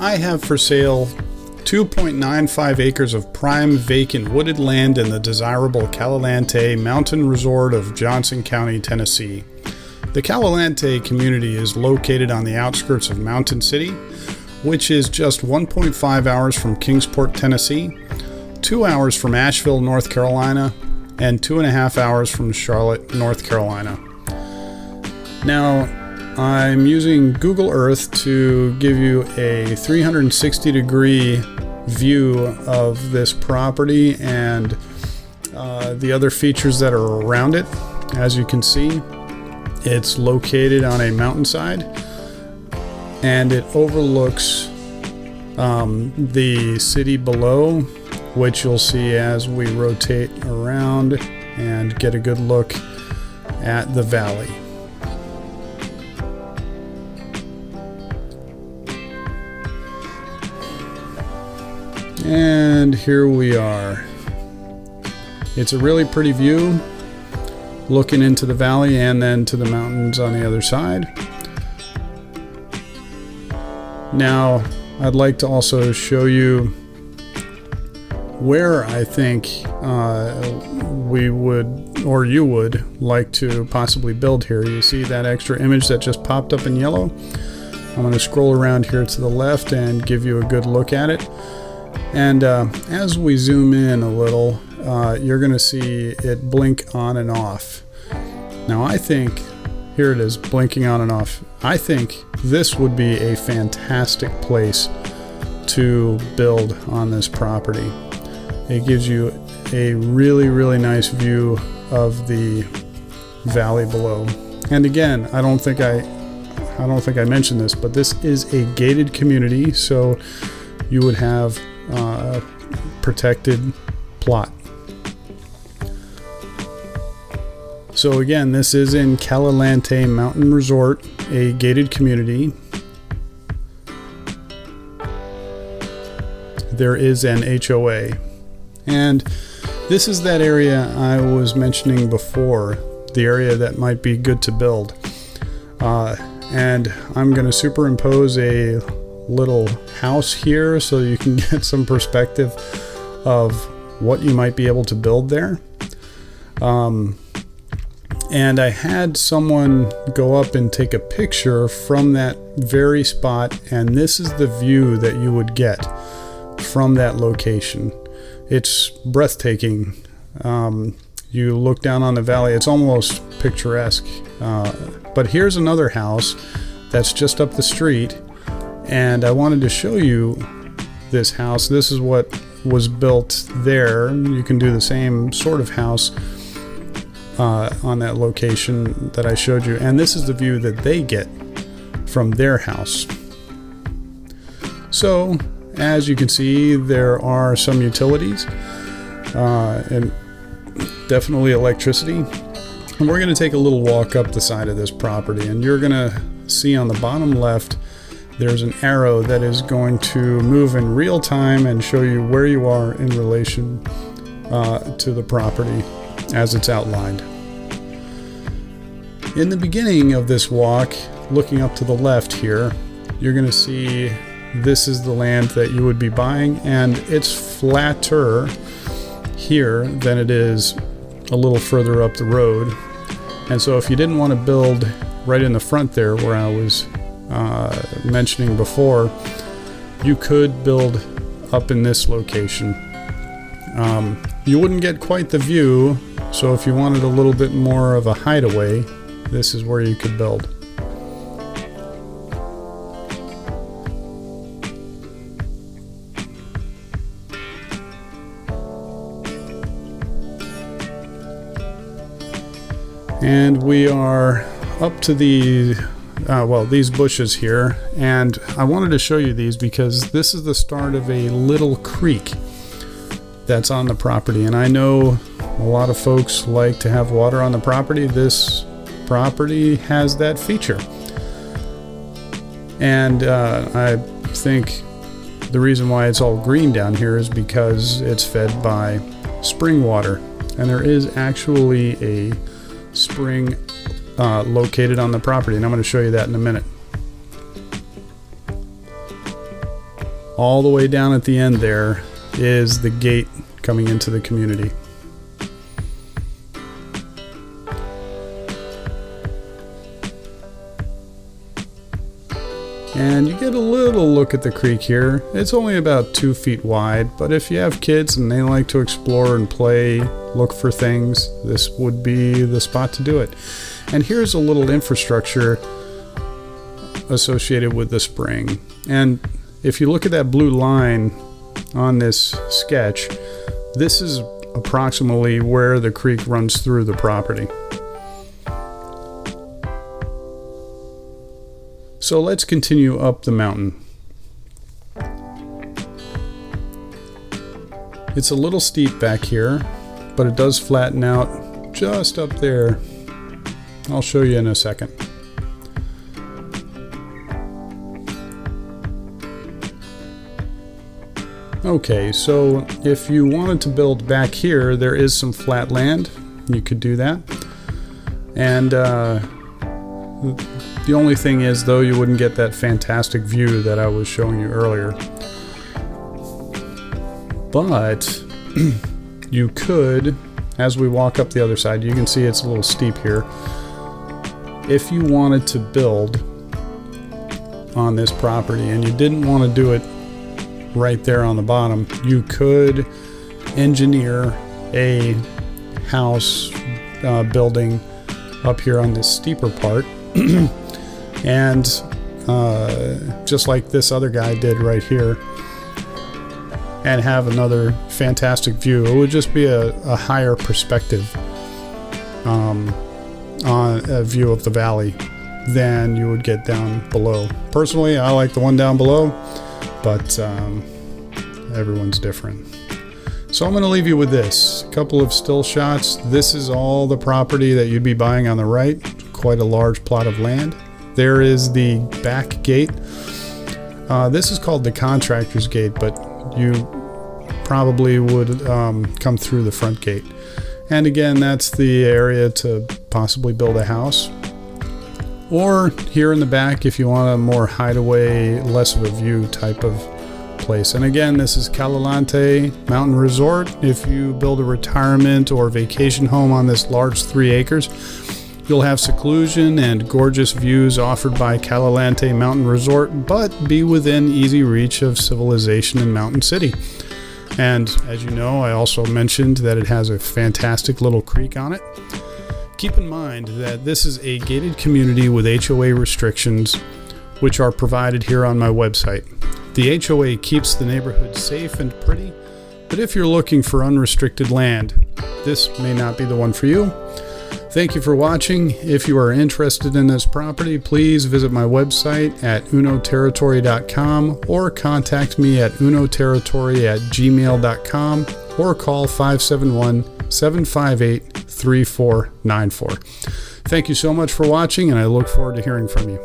I have for sale 2.95 acres of prime vacant wooded land in the desirable Callalantee Mountain Resort of Johnson County, Tennessee. The Callalantee community is located on the outskirts of Mountain City, which is just 1.5 hours from Kingsport, Tennessee, 2 hours from Asheville, North Carolina, and 2.5 hours from Charlotte, North Carolina. Now, I'm using Google Earth to give you a 360-degree view of this property and the other features that are around it. As you can see, it's located on a mountainside and it overlooks the city below, which you'll see as we rotate around and get a good look at the valley. And here we are. It's a really pretty view, looking into the valley and then to the mountains on the other side. Now, I'd like to also show you where I think we would, or you would, like to possibly build here. You see that extra image that just popped up in yellow? I'm going to scroll around here to the left and give you a good look at it. And as we zoom in a little, you're going to see it blink on and off. Now I think, here it is, blinking on and off. I think this would be a fantastic place to build on this property. It gives you a really, really nice view of the valley below. And again, I don't think I mentioned this, but this is a gated community, so you would have protected plot. So again, this is in Callalantee Mountain Resort, a gated community. There is an HOA, and this is that area I was mentioning before, the area that might be good to build. And I'm going to superimpose a little house here so you can get some perspective of what you might be able to build there. And I had someone go up and take a picture from that very spot, and this is the view that you would get from that location. It's breathtaking. You look down on the valley, it's almost picturesque. But here's another house that's just up the street, and I wanted to show you this house. This is what was built there. You can do the same sort of house on that location that I showed you, and this is the view that they get from their house. So as you can see, there are some utilities and definitely electricity. And we're going to take a little walk up the side of this property, and you're going to see on the bottom left there's an arrow that is going to move in real time and show you where you are in relation to the property as it's outlined. In the beginning of this walk, looking up to the left here, you're going to see this is the land that you would be buying, and it's flatter here than it is a little further up the road. And so if you didn't want to build right in the front there where I was mentioning before, you could build up in this location. You wouldn't get quite the view, so if you wanted a little bit more of a hideaway, this is where you could build. And we are up to the these bushes here, and I wanted to show you these because this is the start of a little creek that's on the property. And I know a lot of folks like to have water on the property. This property has that feature, and I think the reason why it's all green down here is because it's fed by spring water, and there is actually a spring located on the property, and I'm going to show you that in a minute. all the way down at the end there is the gate coming into the community. And you get a little look at the creek here. It's only about 2 feet wide, but if you have kids and they like to explore and play, look for things, this would be the spot to do it. And here's a little infrastructure associated with the spring. And if you look at that blue line on this sketch, this is approximately where the creek runs through the property. So let's continue up the mountain. It's a little steep back here, but it does flatten out just up there. I'll show you in a second. Okay, so if you wanted to build back here, there is some flat land. You could do that. And the only thing is, though, you wouldn't get that fantastic view that I was showing you earlier. But you could, as we walk up the other side, you can see it's a little steep here. If you wanted to build on this property and you didn't want to do it right there on the bottom, you could engineer a house building up here on this steeper part. And just like this other guy did right here, and have another fantastic view. It would just be a higher perspective on a view of the valley than you would get down below. Personally, I like the one down below, but everyone's different. So I'm going to leave you with this. A couple of still shots. This is all the property that you'd be buying on the right. Quite a large plot of land. There is the back gate. This is called the contractor's gate, but you probably would come through the front gate. And again, that's the area to possibly build a house. Or here in the back if you want a more hideaway, less of a view type of place. And again, this is Callalantee Mountain Resort. If you build a retirement or vacation home on this large 3 acres, you'll have seclusion and gorgeous views offered by Callalantee Mountain Resort, but be within easy reach of civilization in Mountain City. And as you know, I also mentioned that it has a fantastic little creek on it. Keep in mind that this is a gated community with HOA restrictions, which are provided here on my website. The HOA keeps the neighborhood safe and pretty, but if you're looking for unrestricted land, this may not be the one for you. Thank you for watching. If you are interested in this property, please visit my website at unoterritory.com or contact me at unoterritory@gmail.com or call 571-758-3494. Thank you so much for watching, and I look forward to hearing from you.